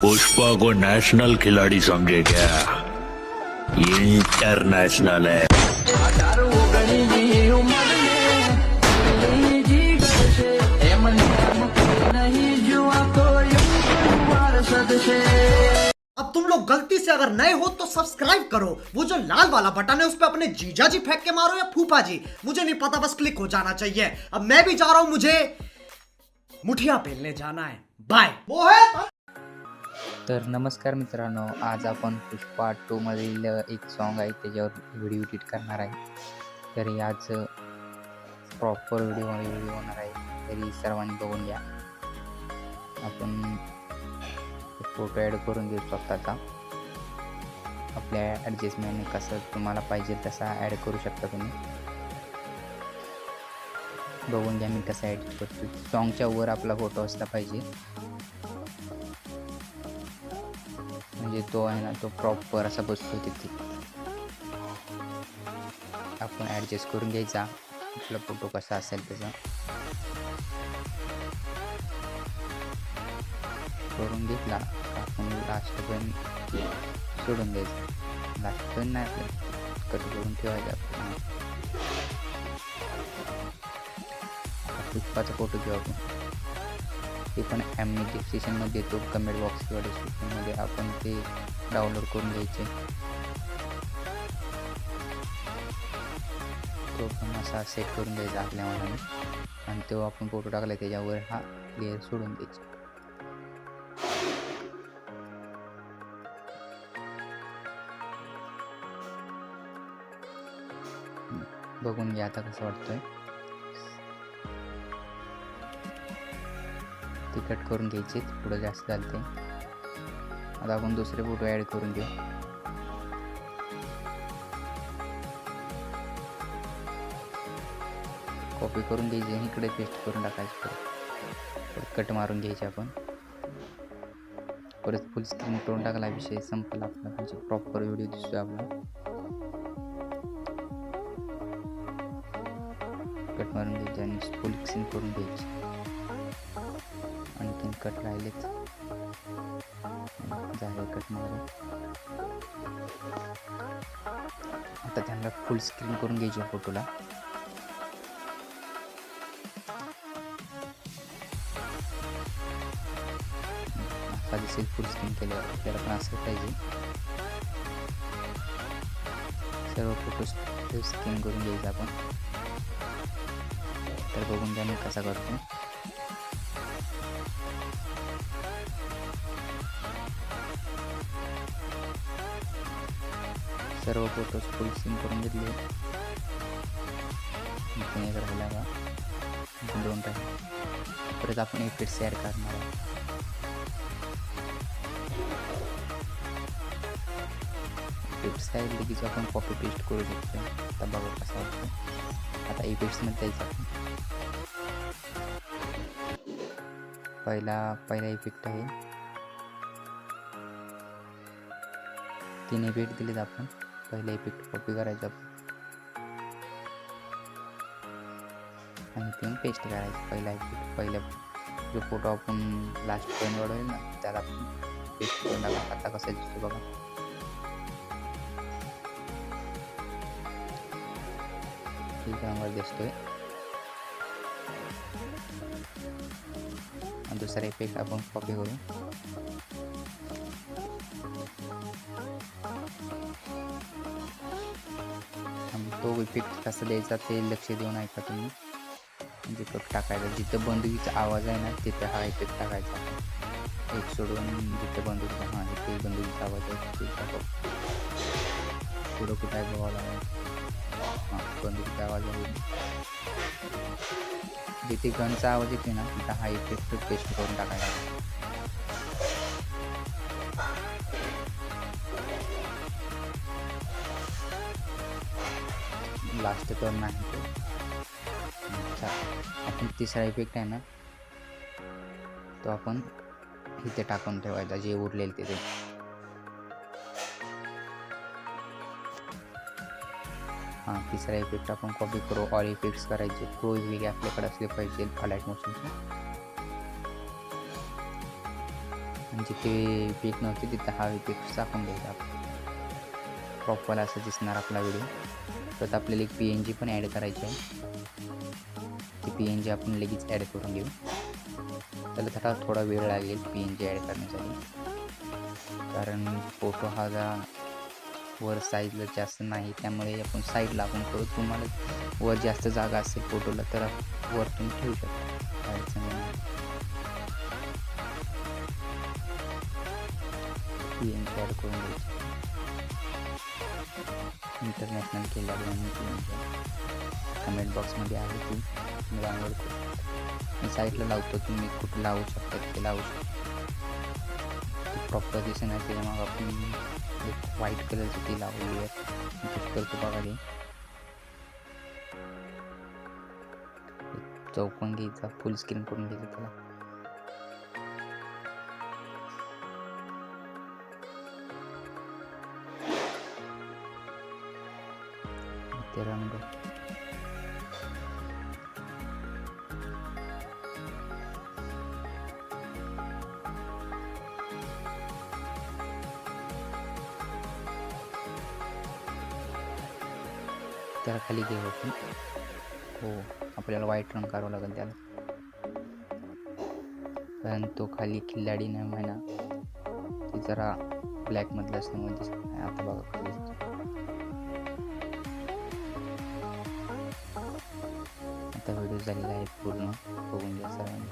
पुष्पा को नेशनल खिलाड़ी समझे क्या? ये इंटरनेशनल है। अब तुम लोग गलती से अगर नए हो तो सब्सक्राइब करो, वो जो लाल वाला बटन है उस पे अपने जीजा जी फेंक के मारो या फूफा जी, मुझे नहीं पता, बस क्लिक हो जाना चाहिए। अब मैं भी जा रहा हूं, मुझे मुठिया पेलने जाना है। बाय। वो है तर नमस्कार मित्रांनो, आज आपण पुष्पा 2 मधील एक सॉन्ग आहे त्याच्यावर व्हिडिओ एडिट करणार आहे. तरी आज प्रॉपर व्हिडिओ होणार आहे, तरी सर्वांनी बघून घ्या. आपण फोटो ॲड करून घेऊ स्वतःचा. आपल्या ॲडजस्टमेंटने कसं तुम्हाला पाहिजे तसा ॲड करू शकता तुम्ही. बघून घ्या मी कसं एडिट करतो. सॉन्गच्या वर आपला फोटो असला पाहिजे, म्हणजे तो आहे ना, तो प्रॉपर असा बसतो तिथे. आपण ॲडजस्ट करून घ्यायचा आपला फोटो कसा असेल तसा करून घेतला. आपण लास्टपर्यंत सोडून द्यायचं, लास्टपर्यंत नाही आपलं कट करून ठेवायचं. आपण पुष्पाचा फोटो घेऊ आपण, ते पण आम्ही डिस्क्रिप्शनमध्ये देतो, कमेंट बॉक्स किंवा डिस्क्रिप्शनमध्ये आपण ते डाउनलोड करून घ्यायचे. तो पण असा सेट करून द्यायचा आपल्या मनाने, आणि तो आपण फोटो टाकला त्याच्यावर हा लेअर सोडून द्यायचा. बघून घ्या आता कसं वाटतंय. ते कट करून घ्यायचे, पुढं जास्त चालते. आता आपण दुसरे फोटो ॲड करून घेऊ. कॉपी करून घ्यायचे, इकडे पेस्ट करून टाकायचे. परत कट मारून घ्यायचे आपण. परत फुल स्क्रीन करून टाकला, विषय संपला आपला, म्हणजे प्रॉपर व्हिडिओ दिसतोय आपला. कट मारून घ्यायचे आणि फुल स्क्रीन करून घ्यायची. आणखीन कट राहिलेत, झाले कट मारून. आता त्यांना फुल स्क्रीन करून घ्यायची फोटोला. असा दिसेल फुल स्क्रीन केल्यावर. आपल्याला पण असं पाहिजे. सर्व फोटो स्क्रीन करून घ्यायचा आपण. तर बघून घ्या मी कसा करतो. सर्व फोटोज फुल स्क्रीन करून घेतले. एक राहिला का, 2 राहिले. परत आपण इफेक्ट्स ॲड करणार आहे. इफेक्ट्स काय लगेच आपण कॉपी पेस्ट करू शकतो. आता बघा कसा वाटतो. आता इफेक्ट्समध्ये जायचं आपण. पहिला इफेक्ट आहे, 3 इफेक्ट दिलेत आपण. पहिला इफेक्ट कॉपी करायचा आणि ते पेस्ट करायचं. पहिला इफेक्ट, पहिला जो फोटो आपण लास्ट पॉईंट वाढवले ना, त्याला आपण पेस्ट करून टाका. आता कसा दिसतो बघा. ठीक नंबर दिसतोय. आणि दुसरा इफेक्ट आपण कॉपी करू. तो इफेक्ट कसा द्यायचा ते लक्ष देऊन ऐका तुम्ही. म्हणजे कट टाकायचा, जिथं बंदुकीचा आवाज आहे ना तिथं हा इफेक्ट टाकायचा. एक सोडून जिथं बंदुकीचा, हां इथे बंदुकीचा आवाज आहे ते टाका. पुढं कुठं आहे बघावं लागेल. हां बंदुकीचा आवाज आहे. जिथे गनचा आवाज येते ना तिथं हा इफेक्ट पेस्ट करून टाकायचा. लास्ट तर नाही तो. अच्छा, आपण तिसरा इफेक्ट आहे ना तो आपण इथे टाकून ठेवायचा, जे उरलेले तिथे. हां तिसरा इफेक्ट आपण कॉपी करू. ऑल इफेक्ट्स करायचे. प्रो वेगळे आपल्याकडे असले पाहिजे अलाइट मोशनचे. जिथे पीक नव्हते तिथे हा पीक टाकून द्यायचा आपण. प्रॉपर असं दिसणार आपला व्हिडिओ. परत आपल्याला एक PNG पण ॲड करायची आहे. ती PNG आपण लगेच ॲड करून घेऊ. त्याला थोडा वेळ लागेल PNG ॲड करण्यासाठी, कारण फोटो हा जरा वर साईडला जास्त नाही, त्यामुळे आपण साईडला आपण करू. तुम्हाला वर जास्त जागा असेल फोटोला तर वर तुम्ही ठेवू शकता, अडचण नाही. PNG ॲड करून घ्यायची. इंटरनॅशनल खिलाडी आणि PNG कमेंट बॉक्समध्ये आहे, ती तुम्ही डाउनलोड करू शकता. मी साईडला लावतो, तुम्ही कुठं लावू शकता ते लावू शकता. प्रॉपर दिसेल आहे त्याच्या मग आपण एक व्हाईट कलरची ती लावलेली आहे, कट करतो बघा. ते चौकोन घ्यायचा, फुल स्क्रीन करून घ्यायचं त्याला. ते रंग त्याला खाली घेऊ आपण. हो, आपल्याला व्हाईट रंग करावा लागेल त्याला, कारण तो खाली खिल्लाडी नाही म्हणा, ती जरा ब्लॅकमधलं असल्यामुळे दिसत नाही. आता बघा खाली आता व्हिडिओ झालेला आहे पूर्ण, बघून घ्या सगळ्यांनी.